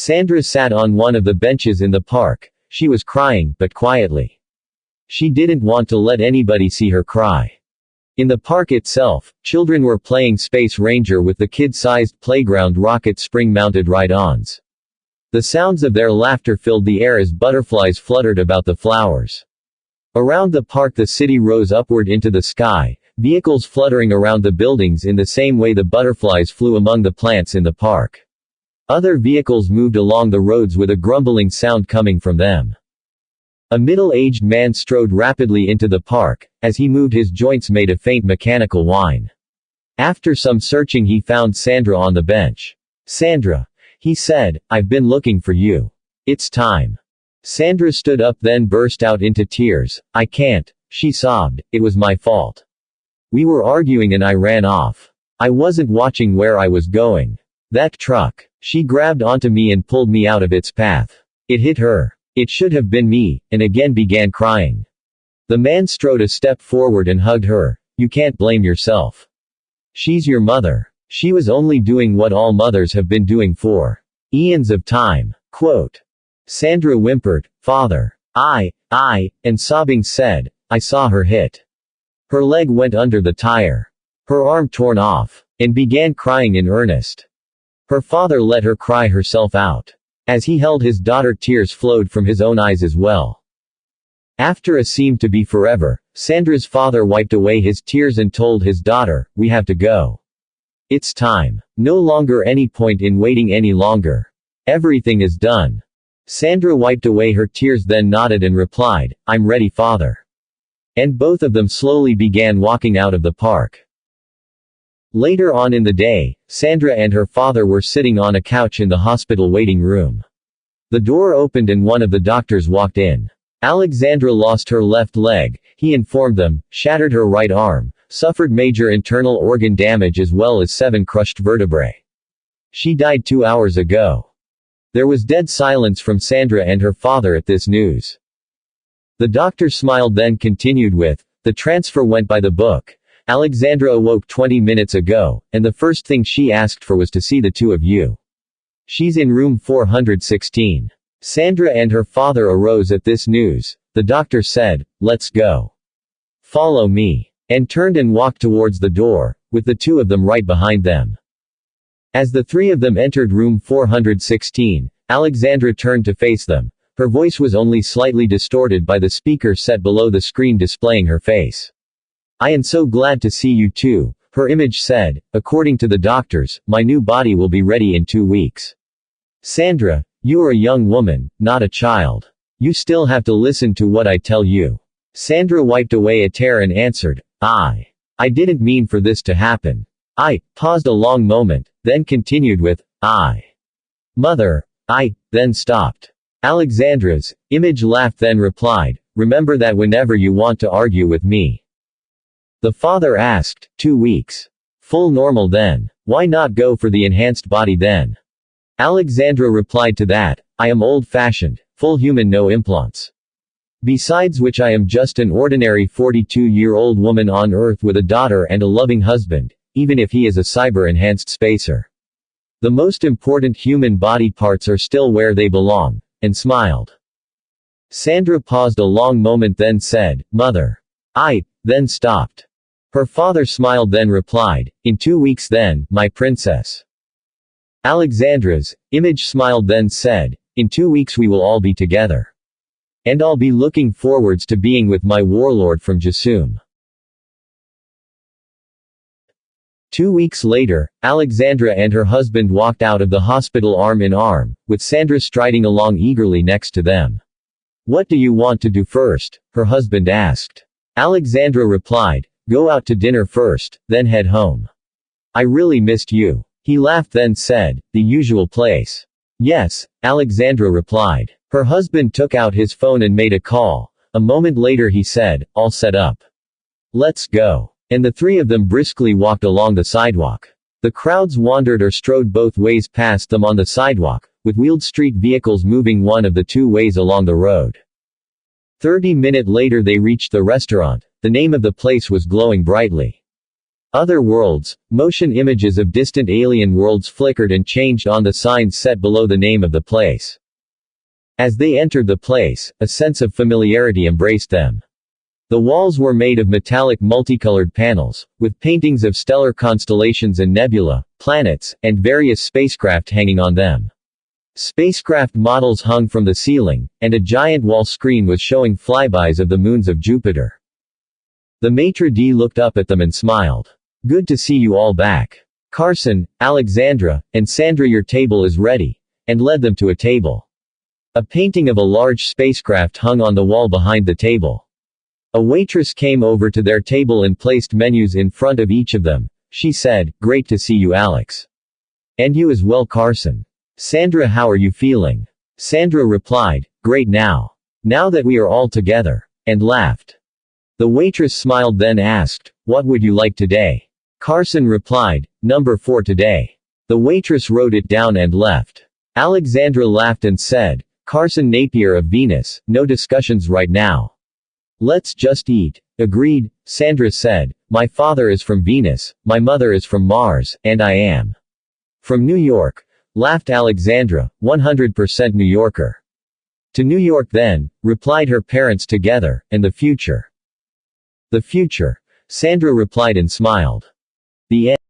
Sandra sat on one of the benches in the park. She was crying, but quietly. She didn't want to let anybody see her cry. In the park itself, children were playing Space Ranger with the kid-sized playground rocket spring-mounted ride-ons. The sounds of their laughter filled the air as butterflies fluttered about the flowers. Around the park the city rose upward into the sky, vehicles fluttering around the buildings in the same way the butterflies flew among the plants in the park. Other vehicles moved along the roads with a grumbling sound coming from them. A middle-aged man strode rapidly into the park. As he moved his joints made a faint mechanical whine. After some searching he found Sandra on the bench. "Sandra," he said, "I've been looking for you. It's time." Sandra stood up then burst out into tears. "I can't," she sobbed, "it was my fault. We were arguing and I ran off. I wasn't watching where I was going. That truck. She grabbed onto me and pulled me out of its path. It hit her. It should have been me," and again began crying. The man strode a step forward and hugged her. "You can't blame yourself. She's your mother. She was only doing what all mothers have been doing for eons of time." Quote. Sandra whimpered, "Father. I," and sobbing said, "I saw her hit. Her leg went under the tire. Her arm torn off," and began crying in earnest. Her father let her cry herself out. As he held his daughter, tears flowed from his own eyes as well. After a seemed to be forever, Sandra's father wiped away his tears and told his daughter, "We have to go. It's time. No longer any point in waiting any longer. Everything is done." Sandra wiped away her tears then nodded and replied, "I'm ready, father." And both of them slowly began walking out of the park. Later on in the day, Sandra and her father were sitting on a couch in the hospital waiting room. The door opened and one of the doctors walked in. Alexandra lost her left leg, he informed them, shattered her right arm, suffered major internal organ damage as well as 7 crushed vertebrae. She died 2 hours ago. There was dead silence from Sandra and her father at this news. The doctor smiled then continued with, "The transfer went by the book. Alexandra awoke 20 minutes ago, and the first thing she asked for was to see the two of you. She's in room 416. Sandra and her father arose at this news. The doctor said, "Let's go. Follow me," and turned and walked towards the door, with the two of them right behind them. As the three of them entered room 416, Alexandra turned to face them. Her voice was only slightly distorted by the speaker set below the screen displaying her face. "I am so glad to see you too," her image said. "According to the doctors, my new body will be ready in 2 weeks. Sandra, you are a young woman, not a child. You still have to listen to what I tell you." Sandra wiped away a tear and answered, I didn't mean for this to happen. I paused a long moment, then continued with, Mother, then stopped. Alexandra's image laughed then replied, "Remember that whenever you want to argue with me." The father asked, 2 weeks. Full normal then. Why not go for the enhanced body then? Alexandra replied to that, "I am old-fashioned, full human, no implants. Besides which I am just an ordinary 42-year-old woman on Earth with a daughter and a loving husband, even if he is a cyber-enhanced spacer. The most important human body parts are still where they belong," and smiled. Sandra paused a long moment then said, "Mother. Then stopped. Her father smiled then replied, "In 2 weeks then, my princess." Alexandra's image smiled then said, "In 2 weeks we will all be together. And I'll be looking forwards to being with my warlord from Jasum." 2 weeks later, Alexandra and her husband walked out of the hospital arm in arm, with Sandra striding along eagerly next to them. "What do you want to do first?" her husband asked. Alexandra replied, "Go out to dinner first, then head home. I really missed you." He laughed then said, "The usual place." "Yes," Alexandra replied. Her husband took out his phone and made a call. A moment later he said, "All set up. Let's go." And the three of them briskly walked along the sidewalk. The crowds wandered or strode both ways past them on the sidewalk, with wheeled street vehicles moving one of the 2 ways along the road. 30 minutes later they reached the restaurant. The name of the place was glowing brightly. Other worlds, motion images of distant alien worlds flickered and changed on the signs set below the name of the place. As they entered the place, a sense of familiarity embraced them. The walls were made of metallic multicolored panels, with paintings of stellar constellations and nebula, planets, and various spacecraft hanging on them. Spacecraft models hung from the ceiling, and a giant wall screen was showing flybys of the moons of Jupiter. The maitre d' looked up at them and smiled. "Good to see you all back. Carson, Alexandra, and Sandra, your table is ready," and led them to a table. A painting of a large spacecraft hung on the wall behind the table. A waitress came over to their table and placed menus in front of each of them. She said, "Great to see you, Alex. And you as well, Carson. Sandra, how are you feeling?" Sandra replied, "Great now. Now that we are all together," and laughed. The waitress smiled, then asked, "What would you like today?" Carson replied, "Number 4 today." The waitress wrote it down and left. Alexandra laughed and said, "Carson Napier of Venus, no discussions right now. Let's just eat." "Agreed," Sandra said. "My father is from Venus, my mother is from Mars, and I am from New York," laughed Alexandra, 100% New Yorker. "To New York then," replied her parents together, "and the future?" "The future," Sandra replied and smiled. The end.